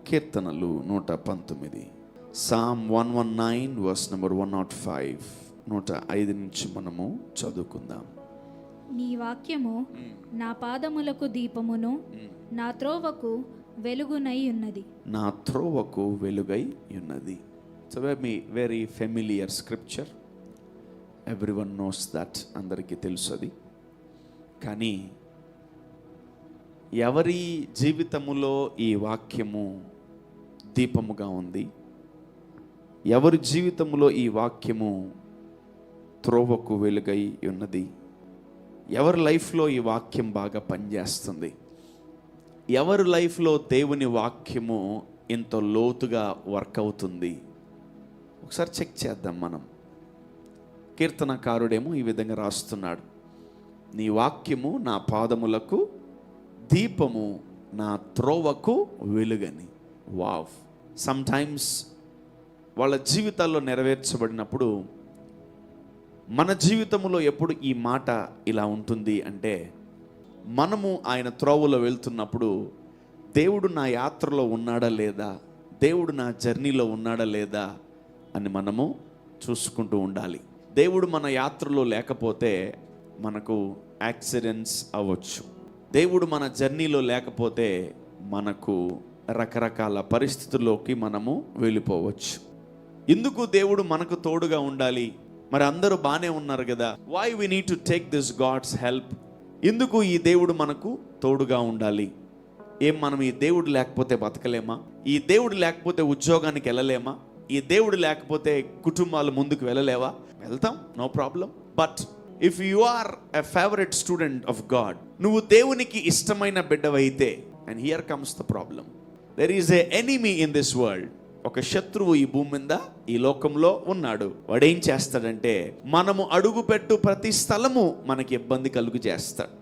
కీర్తనలు 119, Sam 119 verse number 105, 105 నుంచి మనము చదువుకుందాం. నీ వాక్యము నా పాదములకు దీపమును నా త్రోవకు వెలుగునై ఉన్నది. నా త్రోవకు వెలుగై ఉన్నది. So very familiar scripture, everyone knows that, అందరికీ తెలుసు అది. కానీ ఎవరి జీవితములో ఈ వాక్యము దీపముగా ఉంది, ఎవరి జీవితంలో ఈ వాక్యము త్రోవకు వెలుగై ఉన్నది, ఎవరి లైఫ్లో ఈ వాక్యం బాగా పనిచేస్తుంది, ఎవరి లైఫ్లో దేవుని వాక్యము ఎంతో లోతుగా వర్క్ అవుతుంది, ఒకసారి చెక్ చేద్దాం మనం. కీర్తనకారుడేమో ఈ విధంగా రాస్తున్నాడు, నీ వాక్యము నా పాదములకు దీపము, నా త్రోవకు వెలుగని. వావ్! సమ్టైమ్స్ వాళ్ళ జీవితాల్లో నెరవేర్చబడినప్పుడు మన జీవితంలో ఎప్పుడు ఈ మాట ఇలా ఉంటుంది అంటే, మనము ఆయన త్రోవలో వెళ్తున్నప్పుడు దేవుడు నా యాత్రలో ఉన్నాడా లేదా, దేవుడు నా జర్నీలో ఉన్నాడా లేదా అని మనము చూసుకుంటూ ఉండాలి. దేవుడు మన యాత్రలో లేకపోతే మనకు యాక్సిడెంట్స్ అవ్వచ్చు. దేవుడు మన జర్నీలో లేకపోతే మనకు రకరకాల పరిస్థితుల్లోకి మనము వెళ్ళిపోవచ్చు. ఎందుకు దేవుడు మనకు తోడుగా ఉండాలి? మరి అందరూ బాగానే ఉన్నారు కదా, why we need to take this God's help? ఎందుకు ఈ దేవుడు మనకు తోడుగా ఉండాలి? ఏం మనం ఈ దేవుడు లేకపోతే బతకలేమా? ఈ దేవుడు లేకపోతే ఉద్యోగానికి వెళ్ళలేమా? ఈ దేవుడు లేకపోతే కుటుంబాలు ముందుకు వెళ్ళలేవా? వెళ్తాం, no problem. But if you are a favourite student of God, నువ్వు దేవునికి ఇష్టమైన బిడ్డవైతే, and here comes the problem, there is a enemy in this world. ఒక శత్రువు ఈ భూమి మీద, ఈ లోకంలో ఉన్నాడు. వాడేం చేస్తాడంటే, మనము అడుగుపెట్టు ప్రతి స్థలము మనకి ఇబ్బంది కలుగు చేస్తాడు.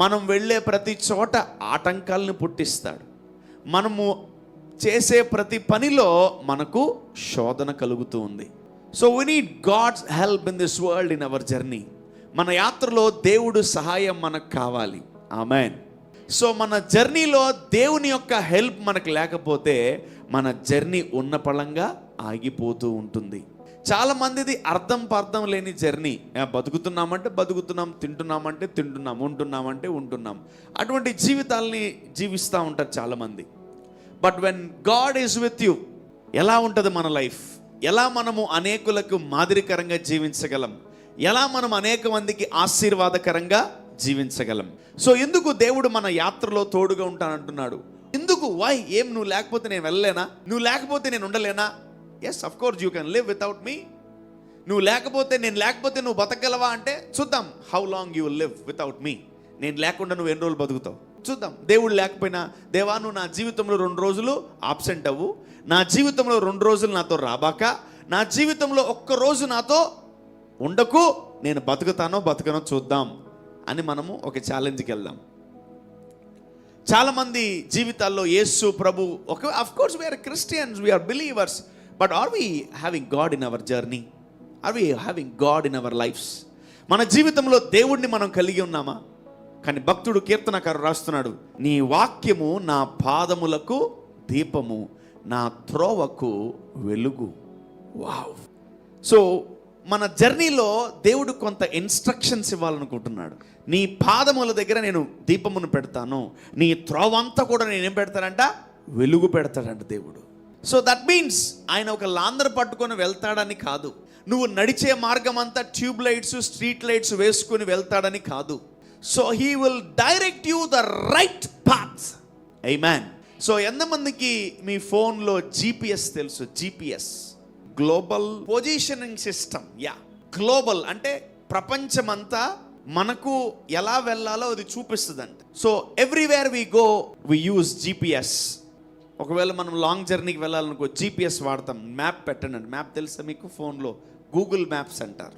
మనం వెళ్ళే ప్రతి చోట ఆటంకాలను పుట్టిస్తాడు. మనము చేసే ప్రతి పనిలో మనకు శోధన కలుగుతూ ఉంది. So we need God's help in this world, in our journey. మన యాత్రలో దేవుడు సహాయం మనకు కావాలి. ఆమెన్. సో మన జర్నీలో దేవుని యొక్క హెల్ప్ మనకు లేకపోతే మన జర్నీ ఉన్న పళంగా ఆగిపోతూ ఉంటుంది. చాలా మందిది అర్థం పర్థం లేని జర్నీ. బతుకుతున్నామంటే బతుకుతున్నాం, తింటున్నామంటే తింటున్నాం, ఉంటున్నామంటే ఉంటున్నాం. అటువంటి జీవితాలని జీవిస్తూ ఉంటారు చాలామంది. But when God is with you, ఎలా ఉంటుంది మన లైఫ్? ఎలా మనము అనేకులకు మాదిరికరంగా జీవించగలం? ఎలా మనం అనేక మందికి ఆశీర్వాదకరంగా జీవించగలం? సో ఎందుకు దేవుడు మన యాత్రలో తోడుగా ఉంటానంటున్నాడు? ఎందుకు? వై? ఏం, నువ్వు లేకపోతే నేను వెళ్ళలేనా? నువ్వు లేకపోతే నేను ఉండలేనా? Yes, of course you can live without me. నువ్వు లేకపోతే, నేను లేకపోతే నువ్వు బతకగలవా అంటే చూద్దాం. How long you will live without me? నేను లేకుండా నువ్వు ఎన్ని రోజులు బతుకుతావు చూద్దాం. దేవుడు లేకపోయినా, దేవా నువ్వు నా జీవితంలో 2 రోజులు ఆబ్సెంట్ అవ్వు, నా జీవితంలో 2 రోజులు నాతో రాబాక, నా జీవితంలో 1 రోజు నాతో ఉండకు, నేను బతుకుతానో బతుకనో చూద్దాం అని మనము ఒక ఛాలెంజ్కి వెళ్దాం. చాలామంది జీవితాల్లో యేసు ప్రభు, of course we are Christians, we are believers, but are we having God in our journey? Are we having God in our lives? మన జీవితంలో దేవుడిని మనం కలిగి ఉన్నామా? కానీ భక్తుడు, కీర్తనకారు రాస్తున్నాడు, నీ వాక్యము నా పాదములకు దీపము, నా త్రోవకు వెలుగు. వావ్! సో మన జర్నీలో దేవుడు కొంత ఇన్స్ట్రక్షన్స్ ఇవ్వాలనుకుంటున్నాడు. నీ పాదముల దగ్గర నేను దీపమును పెడతాను, నీ త్రోవంతా కూడా నేనేం పెడతానంట? వెలుగు పెడతాడంట దేవుడు. సో దట్ మీన్స్ ఆయన ఒక లాందర్ పట్టుకొని వెళ్తాడని కాదు. నువ్వు నడిచే మార్గం అంతా ట్యూబ్ లైట్స్, స్ట్రీట్ లైట్స్ వేసుకొని వెళ్తాడని కాదు. So he will direct you the right path. Amen. So ఎంతమందికి మీ ఫోన్లో GPS తెలుసు? GPS, global positioning system. Global అంటే ప్రపంచమంతా మనకు ఎలా వెళ్ళాలో అది చూపిస్తుందంట. So everywhere we go we use GPS. ఒకవేళ మనం లాంగ్ జర్నీకి వెళ్ళాలనుకో GPS వాడతాం. మ్యాప్ పెట్టండి. మ్యాప్ తెలుసా మీకు? ఫోన్లో గూగుల్ మ్యాప్స్ అంటారు.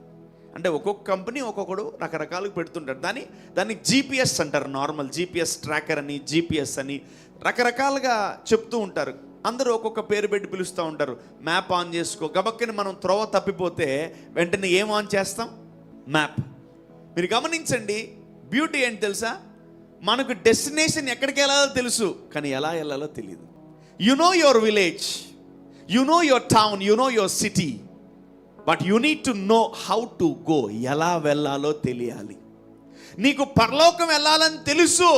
అంటే ఒక్కొక్క కంపెనీ ఒక్కొక్కడు రకరకాలుగా పెడుతుంటారు. దాన్ని GPS అంటారు. నార్మల్ GPS ట్రాకర్ అని, GPS అని రకరకాలుగా చెప్తూ ఉంటారు. అందరూ ఒక్కొక్క పేరు పెట్టి పిలుస్తూ ఉంటారు. మ్యాప్ ఆన్ చేసుకో, గబక్కని మనం త్రోవ తప్పిపోతే వెంటనే ఏం ఆన్ చేస్తాం? మ్యాప్. మీరు గమనించండి, బ్యూటీ ఏంటి తెలుసా? మనకు డెస్టినేషన్ ఎక్కడికి వెళ్ళాలో తెలుసు, కానీ ఎలా వెళ్ళాలో తెలియదు. You know your village, you know your town, you know your city, but you need to know how to go. ఎలా వెళ్ళాలో తెలియాలి. నీకు పరలోకం వెళ్ళాలని తెలుసు,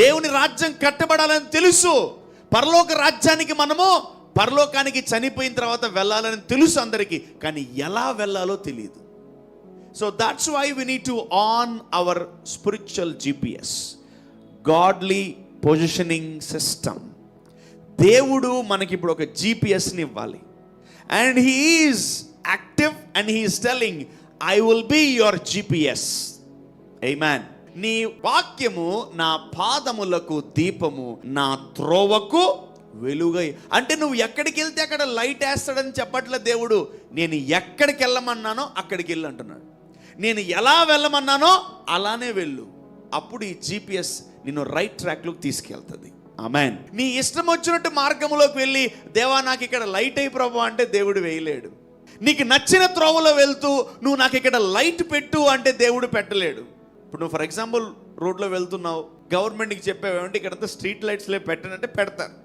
దేవుని రాజ్యం కట్టబడాలని తెలుసు, పరలోక రాజ్యానికి మనము పరలోకానికి చనిపోయిన తర్వాత వెళ్ళాలని తెలుసు అందరికీ, కానీ ఎలా వెళ్ళాలో తెలియదు. So that's why we need to on our spiritual GPS, godly positioning system. దేవుడు మనకి ఇప్పుడు ఒక GPSని ఇవ్వాలి. And he is active and he is telling, I will be your GPS. Amen. నీ వాక్యము నా పాదములకు దీపము, నా త్రోవకు వెలుగై. అంటే నువ్వు ఎక్కడికి వెళ్తే అక్కడ లైట్ వేస్తాడని చెప్పట్లే దేవుడు. నేను ఎక్కడికి వెళ్ళమన్నానో అక్కడికి వెళ్ళు అంటున్నాడు. నేను ఎలా వెళ్ళమన్నానో అలానే వెళ్ళు. అప్పుడు ఈ GPS నిన్ను రైట్ ట్రాక్లోకి తీసుకెళ్తుంది. ఆమేన్. నీ ఇష్టం వచ్చినట్టు మార్గంలోకి వెళ్ళి, దేవా నాకు ఇక్కడ లైట్ అయి ప్రభు అంటే దేవుడు వేయలేడు. నీకు నచ్చిన త్రోవలో వెళ్తూ నువ్వు నాకు ఇక్కడ లైట్ పెట్టు అంటే దేవుడు పెట్టలేడు. ఇప్పుడు నువ్వు ఫర్ ఎగ్జాంపుల్ రోడ్లో వెళ్తున్నావు, గవర్నమెంట్కి చెప్పావేమంటే ఇక్కడంతా స్ట్రీట్ లైట్స్లే పెట్టండి అంటే పెడతారు.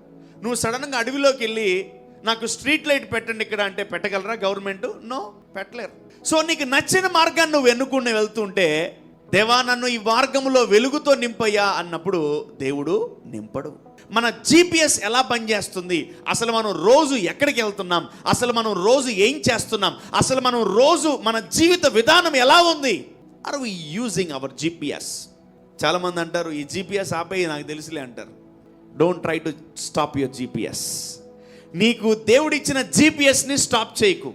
నువ్వు సడన్గా అడవిలోకి వెళ్ళి నాకు స్ట్రీట్ లైట్ పెట్టండి ఇక్కడ అంటే పెట్టగలరా గవర్నమెంట్? నో, పెట్టలేరు. సో నీకు నచ్చిన మార్గాన్ని నువ్వు ఎన్నుకుని వెళ్తుంటే, దేవా నన్ను ఈ మార్గంలో వెలుగుతో నింపయ్యా అన్నప్పుడు దేవుడు నింపడు. మన GPS ఎలా పనిచేస్తుంది, అసలు మనం రోజు ఎక్కడికి వెళ్తున్నాం, అసలు మనం రోజు ఏం చేస్తున్నాం, అసలు మనం రోజు మన జీవిత విధానం ఎలా ఉంది, are we using our GPS? చాలామంది అంటారు ఈ GPS ఆపేయి నాకు తెలుసులే అంటారు. Don't try to stop your GPS. నీకు దేవుడిచ్చిన GPSని స్టాప్ చేయకు.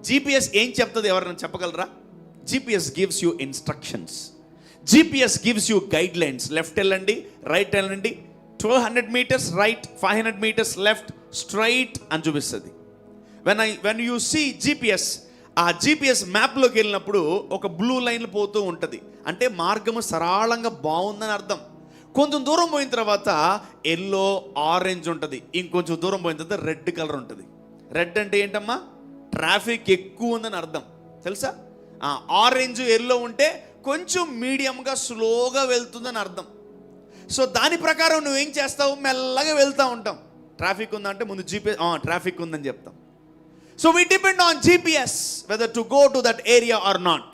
GPS ఏం చెప్తుంది ఎవరైనా చెప్పగలరా? GPS gives you instructions. GPS gives you guide lines. Left వెళ్ళండి, రైట్ వెళ్ళండి, 1200 meters right, 500 meters left, straight అని చూపిస్తుంది. వెన్ యూ సీ GPS, ఆ GPS మ్యాప్లోకి వెళ్ళినప్పుడు ఒక బ్లూ లైన్ పోతూ ఉంటుంది. అంటే మార్గము సరళంగా బాగుందని అర్థం. కొంచెం దూరం పోయిన తర్వాత ఎల్లో, ఆరెంజ్ ఉంటుంది. ఇంకొంచెం దూరం పోయిన తర్వాత రెడ్ కలర్ ఉంటుంది. రెడ్ అంటే ఏంటమ్మా? ట్రాఫిక్ ఎక్కువ ఉందని అర్థం, తెలుసా? ఆరెంజ్, ఎల్లో ఉంటే కొంచెం మీడియంగా స్లోగా వెళ్తుందని అర్థం. సో దాని ప్రకారం నువ్వేం చేస్తావు? మెల్లగా వెళ్తూ ఉంటాం. ట్రాఫిక్ ఉందంటే ముందు GPS ట్రాఫిక్ ఉందని చెప్తాం. So we depend on GPS whether to go to that area or not.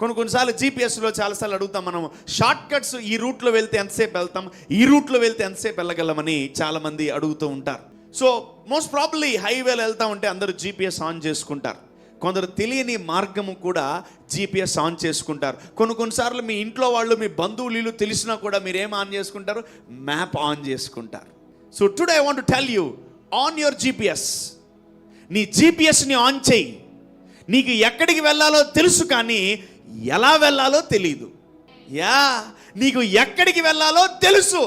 కొన్నిసార్లు GPSలో చాలాసార్లు అడుగుతాం మనం, షార్ట్ కట్స్ ఈ రూట్లో వెళ్తే ఎంతసేపు వెళ్తాం, ఈ రూట్లో వెళ్తే ఎంతసేపు వెళ్ళగలమని చాలామంది అడుగుతూ ఉంటారు. సో మోస్ట్ ప్రాబబ్లీ హైవేలో వెళ్తూ ఉంటే అందరూ GPS ఆన్ చేసుకుంటారు. కొందరు తెలియని మార్గము కూడా GPS ఆన్ చేసుకుంటారు. కొన్నిసార్లు మీ ఇంట్లో వాళ్ళు, మీ బంధువులు తెలిసినా కూడా మీరు ఏం ఆన్ చేసుకుంటారు? మ్యాప్ ఆన్ చేసుకుంటారు. So today I want to tell you, on your GPS. నీ GPSని ఆన్ చేయి. నీకు ఎక్కడికి వెళ్ళాలో తెలుసు కానీ ఎలా వెళ్ళాలో తెలీదు. నీకు ఎక్కడికి వెళ్ళాలో తెలుసు.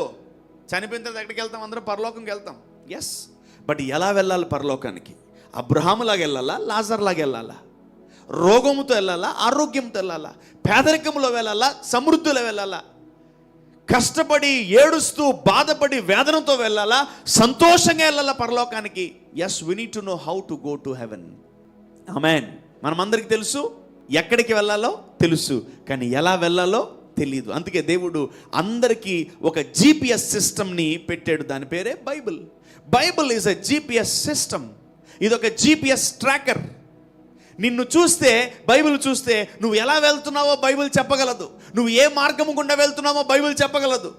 చనిపోయిన తర్వాత ఎక్కడికి వెళ్తాం? అందరం పరలోకంకి వెళ్తాం. ఎస్, బట్ ఎలా వెళ్ళాలి పరలోకానికి? అబ్రహాములాగా వెళ్ళాలా? లాజర్లాగా వెళ్ళాలా? రోగముతో వెళ్ళాలా? ఆరోగ్యంతో వెళ్ళాలా? పేదరికంలో వెళ్ళాలా? సమృద్ధిలో వెళ్ళాలా? కష్టపడి ఏడుస్తూ బాధపడి వేదనతో వెళ్ళాలా? సంతోషంగా వెళ్ళాలా పరలోకానికి? Yes, we need to know how to go to heaven. Amen. మనమందరికీ తెలుసు ఎక్కడికి వెళ్ళాలో తెలుసు, కానీ ఎలా వెళ్ళాలో తెలీదు. అందుకే దేవుడు అందరికీ ఒక GPS సిస్టమ్ని పెట్టాడు. దాని పేరే Bible. Bible is a GPS system. ఇది ఒక GPS ట్రాకర్. నిన్ను చూస్తే, బైబిల్ చూస్తే నువ్వు ఎలా వెళ్తున్నావో బైబిల్ చెప్పగలదు. నువ్వు ఏ మార్గము గుండా వెళ్తున్నావో బైబిల్ చెప్పగలదు.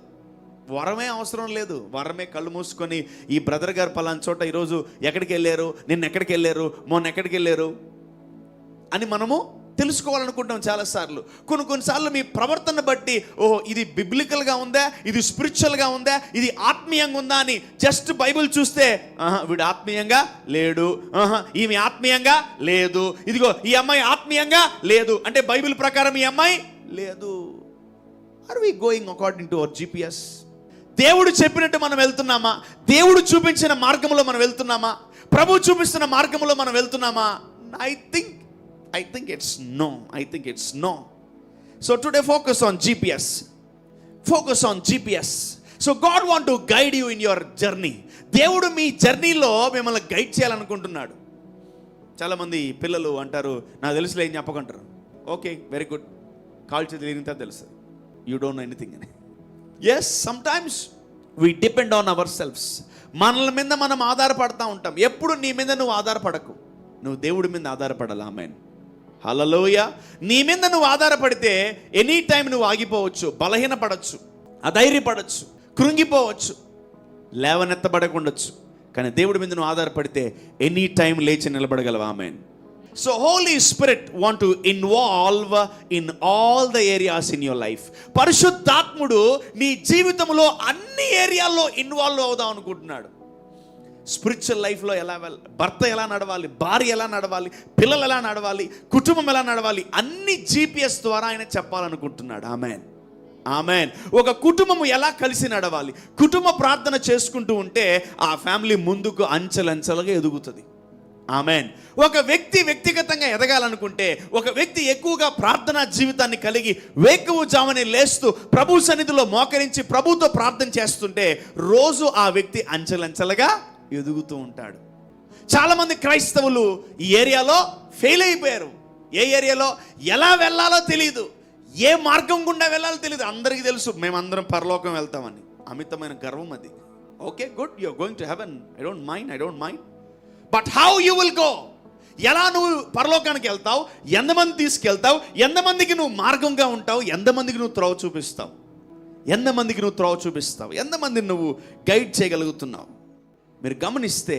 వరమే అవసరం లేదు. వరమే కళ్ళు మూసుకొని ఈ బ్రదర్ గారు పలానా చోట ఈరోజు ఎక్కడికి వెళ్ళారు, నిన్న ఎక్కడికి వెళ్ళారు, మొన్న ఎక్కడికి వెళ్ళారు అని మనము తెలుసుకోవాలనుకుంటాం చాలాసార్లు. కొన్నిసార్లు మీ ప్రవర్తన బట్టి, ఓహో ఇది బిబ్లికల్గా ఉందా, ఇది స్పిరిచువల్గా ఉందా, ఇది ఆత్మీయంగా ఉందా అని జస్ట్ బైబిల్ చూస్తే వీడు ఆత్మీయంగా లేడు, ఈమె ఆత్మీయంగా లేదు, ఇదిగో ఈ అమ్మాయి ఆత్మీయంగా లేదు అంటే బైబిల్ ప్రకారం ఈ అమ్మాయి లేదు. Are we going according to our GPS? దేవుడు చెప్పినట్టు మనం వెళ్తున్నామా? దేవుడు చూపించిన మార్గంలో మనం వెళ్తున్నామా? ప్రభు చూపిస్తున్న మార్గంలో మనం వెళ్తున్నామా? I think it's no. So today focus on GPS. Focus on GPS. So God want to guide you in your journey. దేవుడు మీ జర్నీలో మిమ్మల్ని గైడ్ చేయాలనుకుంటున్నాడు. చాలామంది పిల్లలు అంటారు, నాకు తెలుసులే ఏం చెప్పకుంటారు. Okay, very good. కాల్ చేతి తిరిగితే తెలుసు, యూ డోంట్ నో ఎనీథింగ్ అని. Yes, sometimes we depend on our selfs. మనల మీద మనం ఆధారపడతా ఉంటాం. ఎప్పుడు నీ మీద నువ్వు ఆధారపడకు, నువ్వు దేవుడి మీద ఆధారపడాలి. ఆమేన్, హల్లెలూయా. నీ మీద నువ్వు ఆధారపడితే ఎనీ టైం నువ్వు ఆగిపోవచ్చు, బలహీనపడచ్చు, అధైర్యపడచ్చు, కృంగిపోవచ్చు, లేవనెత్తబడకుండొచ్చు. కానీ దేవుడి మీద నువ్వు ఆధారపడితే ఎనీ టైం లేచి నిలబడగలవు. Amen. So Holy Spirit want to involve in all the areas in your life. పరిశుద్ధాత్ముడు నీ జీవితంలో అన్ని ఏరియాల్లో ఇన్వాల్వ్ అవుదాం అనుకుంటున్నాడు. స్పిరిచువల్ లైఫ్లో ఎలా భర్త ఎలా నడవాలి, భార్య ఎలా నడవాలి, పిల్లలు ఎలా నడవాలి, కుటుంబం ఎలా నడవాలి, అన్ని GPS ద్వారా ఆయన చెప్పాలనుకుంటున్నాడు. ఆమేన్, ఆమేన్. ఒక కుటుంబము ఎలా కలిసి నడవాలి, కుటుంబ ప్రార్థన చేసుకుంటూ ఉంటే ఆ ఫ్యామిలీ ముందుకు అంచెలంచెలుగా ఎదుగుతుంది. ఆమేన్. ఒక వ్యక్తి వ్యక్తిగతంగా ఎదగాలనుకుంటే, ఒక వ్యక్తి ఎక్కువగా ప్రార్థనా జీవితాన్ని కలిగి వేకువజామునే లేస్తూ ప్రభు సన్నిధిలో మోకరించి ప్రభుతో ప్రార్థన చేస్తుంటే రోజు ఆ వ్యక్తి అంచెలంచెలుగా ఎదుగుతూ ఉంటాడు. చాలామంది క్రైస్తవులు ఈ ఏరియాలో ఫెయిల్ అయిపోయారు. ఏ ఏరియాలో ఎలా వెళ్ళాలో తెలియదు, ఏ మార్గం గుండా వెళ్ళాలో తెలియదు. అందరికీ తెలుసు మేమందరం పరలోకం వెళ్తామని, అమితమైన గర్వం అది. Okay, good, you are going to heaven, I don't mind. But how you will go? ఎలా నువ్వు పరలోకానికి వెళ్తావు, ఎంతమంది తీసుకెళ్తావు, ఎంతమందికి నువ్వు మార్గంగా ఉంటావు, ఎంతమందికి నువ్వు త్రోవ చూపిస్తావు, ఎంతమందిని నువ్వు గైడ్ చేయగలుగుతున్నావు. మీరు గమనిస్తే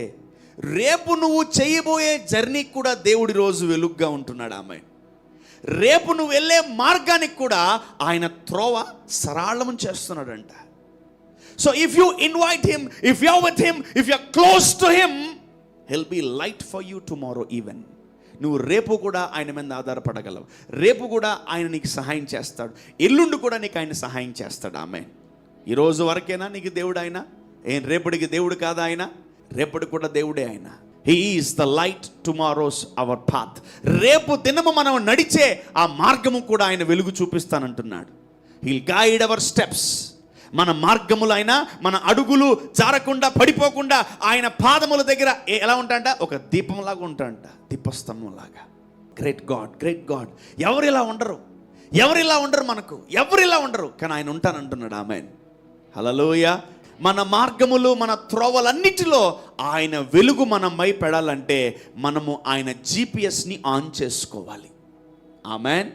రేపు నువ్వు చేయబోయే జర్నీకి కూడా దేవుడి రోజు వెలుగుగా ఉంటున్నాడు. ఆమె రేపు నువ్వు వెళ్ళే మార్గానికి కూడా ఆయన త్రోవ సరళం చేస్తున్నాడంట. So if you invite him, if you are with him, if you are close to him, he'll be light for you tomorrow even. నువ్వు రేపు కూడా ఆయన మీద ఆధారపడగలవు. రేపు కూడా ఆయన నీకు సహాయం చేస్తాడు. ఎల్లుండి కూడా నీకు ఆయన సహాయం చేస్తాడు. ఆమేన్. ఈరోజు వరకేనా నీకు దేవుడు ఆయన? రేపటికి దేవుడు కాదా ఆయన? రేపటికి కూడా దేవుడే ఆయన. He is the light, tomorrow's our path. రేపు దినము మనం నడిచే ఆ మార్గము కూడా ఆయన వెలుగు చూపిస్తానంటున్నాడు. He'll guide our steps. మన మార్గములైనా మన అడుగులు జారకుండా పడిపోకుండా ఆయన పాదముల దగ్గర ఎలా ఉంటాడంట? ఒక దీపంలాగా ఉంటాడంట, దీపస్తంభంలాగా. Great God. ఎవరిలా ఉండరు మనకు, ఎవరిలా ఉండరు, కానీ ఆయన ఉంటానంటున్నాడు. ఆమేన్, హల్లెలూయా. మన మార్గములు, మన త్రోవలన్నిటిలో ఆయన వెలుగు మనమై పెడాలంటే మనము ఆయన GPSని ఆన్ చేసుకోవాలి. ఆమేన్.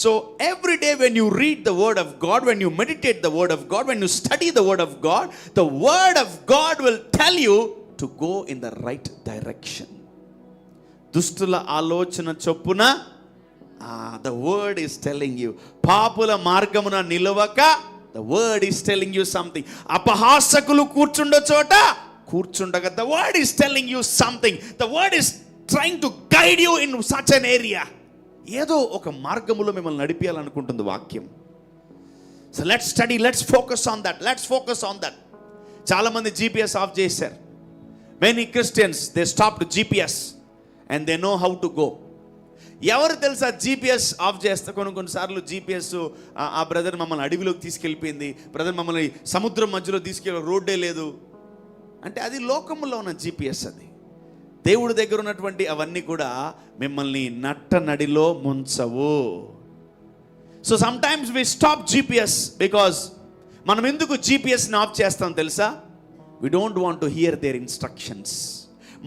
So every day when you read the word of God, when you meditate the word of God, when you study the word of God, the word of God will tell you to go in the right direction. దుష్టుల ఆలోచన చొప్పున the word is telling you, పాపుల మార్గమున నిలవక, the word is telling you something. అపహాసకులు కూర్చుండ చోట కూర్చుండగా, the word is telling you something. The word is trying to guide you in such an area. ఏదో ఒక మార్గములో మిమ్మల్ని నడిపించాలనుకుంటుంది వాక్యం. So let's study, let's focus on that. చాలామంది GPS of చేశారు. Many Christians they stopped GPS and they know how to go. ఎవరు తెలుసా GPS of చేస్తే కొన్నిసార్లు GPS ఆ బ్రదర్ మమ్మల్ని అడవిలోకి తీసుకెళ్ళిపోయింది, బ్రదర్ మమ్మల్ని సముద్రం మధ్యలో తీసుకెళ్ళి, రోడ్డే లేదు అంటే అది లోకంలో ఉన్న GPS. అది దేవుడి దగ్గర ఉన్నటువంటి అవన్నీ కూడా మిమ్మల్ని నట్ట నడిలో ముంచవు. So sometimes we stop GPS because మనం ఎందుకు GPSని ఆఫ్ చేస్తాం తెలుసా? We don't want to hear their instructions.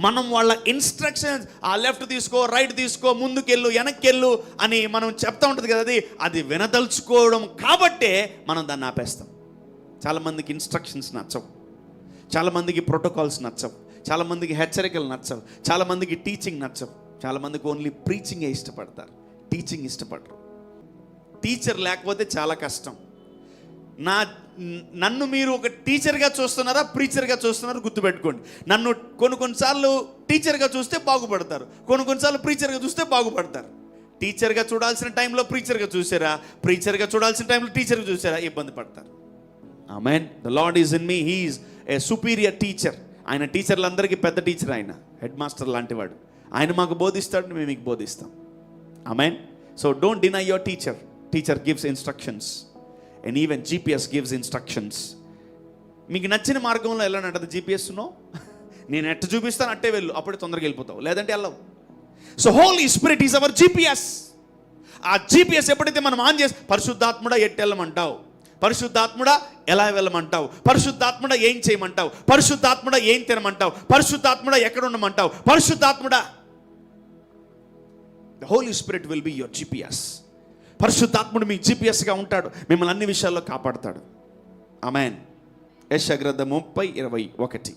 మనం వాళ్ళ ఇన్స్ట్రక్షన్స్, ఆ లెఫ్ట్ తీసుకో, రైట్ తీసుకో, ముందుకెళ్ళు, వెనక్కెళ్ళు అని మనం చెప్తా ఉంటుంది కదా, అది వినదలుచుకోవడం కాబట్టే మనం దాన్ని ఆపేస్తాం. చాలామందికి ఇన్స్ట్రక్షన్స్ నచ్చవు, చాలామందికి ప్రోటోకాల్స్ నచ్చవు, చాలామందికి హెచ్చరికలు నచ్చవు, చాలామందికి టీచింగ్ నచ్చవు, చాలామందికి ఓన్లీ ప్రీచింగే ఇష్టపడతారు, టీచింగ్ ఇష్టపడరు. టీచర్ లేకపోతే చాలా కష్టం. నన్ను మీరు ఒక టీచర్గా చూస్తున్నారా, ప్రీచర్గా చూస్తున్నారా గుర్తుపెట్టుకోండి. నన్ను కొన్నిసార్లు టీచర్గా చూస్తే బాగుపడతారు, కొన్నిసార్లు ప్రీచర్గా చూస్తే బాగుపడతారు. టీచర్గా చూడాల్సిన టైంలో ప్రీచర్గా చూసారా, ప్రీచర్గా చూడాల్సిన టైంలో టీచర్గా చూసారా, ఇబ్బంది పడతారు. Amen. The Lord is in me, he is a superior teacher. ఆయన టీచర్లందరికీ పెద్ద టీచర్, ఆయన హెడ్ మాస్టర్ లాంటివాడు. ఆయన మాకు బోధిస్తాడు, మేము మీకు బోధిస్తాం. Amen. So don't deny your teacher. Teacher gives instructions and even GPS gives instructions. మీకు నచ్చిన మార్గంలో వెళ్ళానంటది GPSనో, నేను ఎట్ట చూపిస్తాను అట్టే వెళ్ళు, అప్పుడే తొందరగా వెళ్ళిపోతావు, లేదంటే వెళ్ళవు. So Holy Spirit is our GPS. ఆ GPS ఎప్పుడైతే మనం ఆన్ చేసి, పరిశుద్ధాత్ముడా ఎట్టెళ్ళమంటావు, పరిశుద్ధాత్ముడా ఎలా వెళ్ళమంటావు, పరిశుద్ధాత్ముడా ఏం చేయమంటావు, పరిశుద్ధాత్ముడా ఏం తినమంటావు, పరిశుద్ధాత్ముడా ఎక్కడ ఉండమంటావు, పరిశుద్ధాత్ముడా. The Holy Spirit will be your GPS. పరిశుద్ధాత్ముడు మీ GPSగా ఉంటాడు, మిమ్మల్ని అన్ని విషయాల్లో కాపాడుతాడు. ఆమేన్. యెషయా గ్రంథం 30:21.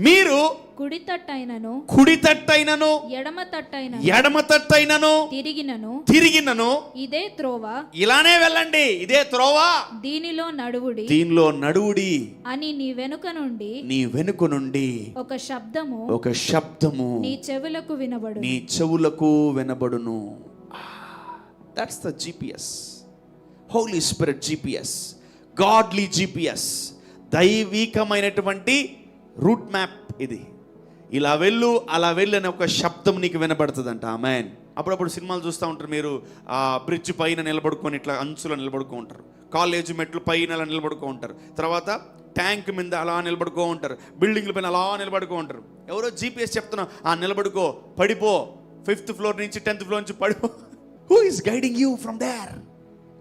మీరు కుడి తట్టైనను ఎడమ తట్టైనను తిరిగినను ఇదే త్రోవ, ఇలానే వెళ్ళండి, ఇదే త్రోవ, దీనిలో నడువుడి అని నీ వెనుక నుండి ఒక శబ్దము నీ చెవులకు వినబడును. That's the GPS. Holy Spirit GPS, godly GPS, దైవికమైనటువంటి రూట్ మ్యాప్ ఇది. ఇలా వెళ్ళు అలా వెళ్ళు అనే ఒక శబ్దం నీకు వినబడుతుందంట. ఆమేన్. అప్పుడప్పుడు సినిమాలు చూస్తూ ఉంటారు మీరు, ఆ బ్రిడ్జ్ పైన నిలబడుకొని ఇట్లా అంచులో నిలబడుకో ఉంటారు, కాలేజ్ మెట్లు పైన అలా నిలబడుకో ఉంటారు, తర్వాత ట్యాంక్ మీద అలా నిలబడుకో ఉంటారు, బిల్డింగ్ల పైన అలా నిలబడుకో ఉంటారు. ఎవరో GPS చెప్తున్నా, నిలబడుకో, పడిపో, 5th ఫ్లోర్ నుంచి 10th ఫ్లోర్ నుంచి పడిపో. Who is guiding you from there?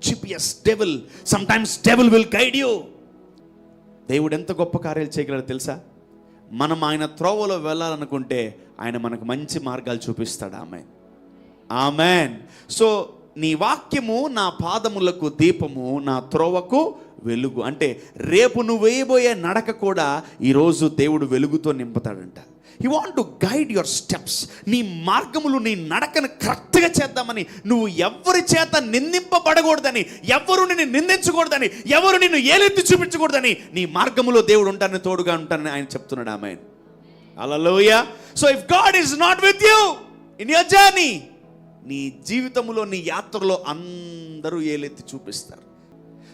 GPS, devil. Sometimes devil will guide you. దేవుడు ఎంత గొప్ప కార్యాలు చేయగలడో తెలుసా? మనం ఆయన త్రోవలో వెళ్ళాలనుకుంటే ఆయన మనకు మంచి మార్గాలు చూపిస్తాడు. ఆమేన్, ఆమేన్. సో నీ వాక్యము నా పాదములకు దీపము, నా త్రోవకు వెలుగు. అంటే రేపు నువ్వు వేయబోయే నడక కూడా ఈరోజు దేవుడు వెలుగుతో నింపుతాడంట. He want to guide your steps. నీ మార్గములు, నీ నడకను కరెక్ట్గా చేద్దామని, నువ్వు ఎవరి చేత నిందింపబడకూడదని, ఎవరు నిన్ను నిందించకూడదని, ఎవరు నిన్ను ఏలెత్తి చూపించకూడదని, నీ మార్గములో దేవుడు ఉంటానని, తోడుగా ఉంటానని ఆయన చెప్తున్నాడు. Amen, hallelujah. So if God is not with you in your journey, నీ జీవితంలో, నీ యాత్రలో అందరూ ఏలెత్తి చూపిస్తారు.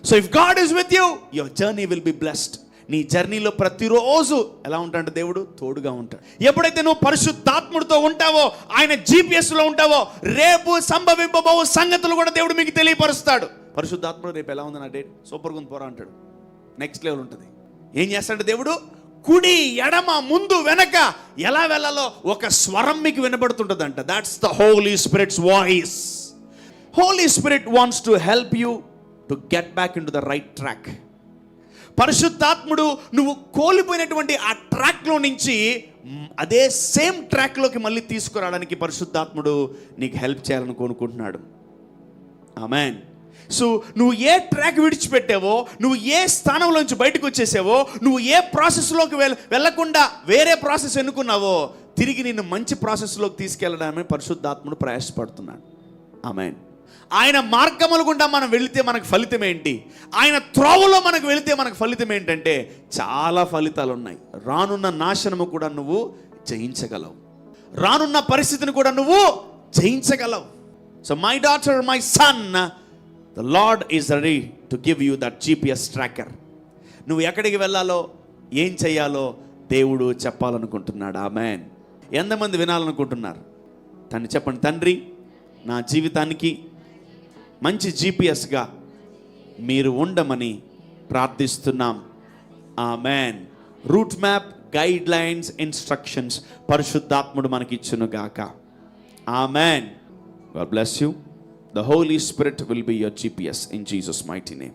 So if God is with you, your journey will be blessed. నీ జర్నీలో ప్రతిరోజు ఎలా ఉంటాడు దేవుడు? తోడుగా ఉంటాడు. ఎప్పుడైతే నువ్వు పరిశుద్ధాత్ముడితో ఉంటావో, ఆయన GPSలో ఉంటావో, రేపు సంభవింపబో సంగతులు కూడా దేవుడు మీకు తెలియపరుస్తాడు. పరిశుద్ధాత్ముడు రేపు ఎలా ఉంది నా డేట్, సూపర్గా ఉంది పోరా అంటాడు. నెక్స్ట్ లెవెల్ ఉంటుంది. ఏం చేస్తాడు దేవుడు? కుడి ఎడమ ముందు వెనక ఎలా వెళ్ళాలో ఒక స్వరం మీకు వినబడుతుంటుందంట. That's the Holy Spirit's voice. Holy Spirit wants to help you to get back into the right track. పరిశుద్ధాత్ముడు నువ్వు కోల్పోయినటువంటి ఆ ట్రాక్లో నుంచి అదే సేమ్ ట్రాక్లోకి మళ్ళీ తీసుకురావడానికి పరిశుద్ధాత్ముడు నీకు హెల్ప్ చేయాలని కోరుకుంటున్నాడు. ఆమేన్. సో నువ్వు ఏ ట్రాక్ విడిచిపెట్టావో, నువ్వు ఏ స్థానంలోంచి బయటకు వచ్చేసావో, నువ్వు ఏ ప్రాసెస్లోకి వెళ్ళకుండా వేరే ప్రాసెస్ ఎన్నుకున్నావో, తిరిగి నిన్ను మంచి ప్రాసెస్లోకి తీసుకెళ్ళడానికి పరిశుద్ధాత్ముడు ప్రయాసపడుతున్నాడు. ఆమేన్. ఆయన మార్గముల గుండా మనం వెళితే మనకు ఫలితం ఏంటి? ఆయన త్రోవలో మనకు వెళితే మనకు ఫలితం ఏంటంటే చాలా ఫలితాలు ఉన్నాయి. రానున్న నాశనము కూడా నువ్వు జయించగలవు, రానున్న పరిస్థితిని కూడా నువ్వు జయించగలవు. So my daughter, my son, the Lord is ready to give you that GPS tracker. నువ్వు ఎక్కడికి వెళ్ళాలో, ఏం చెయ్యాలో దేవుడు చెప్పాలనుకుంటున్నాడు. ఆమేన్. ఎంతమంది వినాలనుకుంటున్నారు? తను చెప్పండి, తండ్రి నా జీవితానికి మంచి GPSగా మీరు ఉండమని ప్రార్థిస్తున్నాం. Amen. Route map, guidelines, instructions పరిశుద్ధాత్ముడు మనకి ఇచ్చును గాక. ఆమేన్. God bless you. The Holy Spirit will be your GPS in Jesus' mighty name.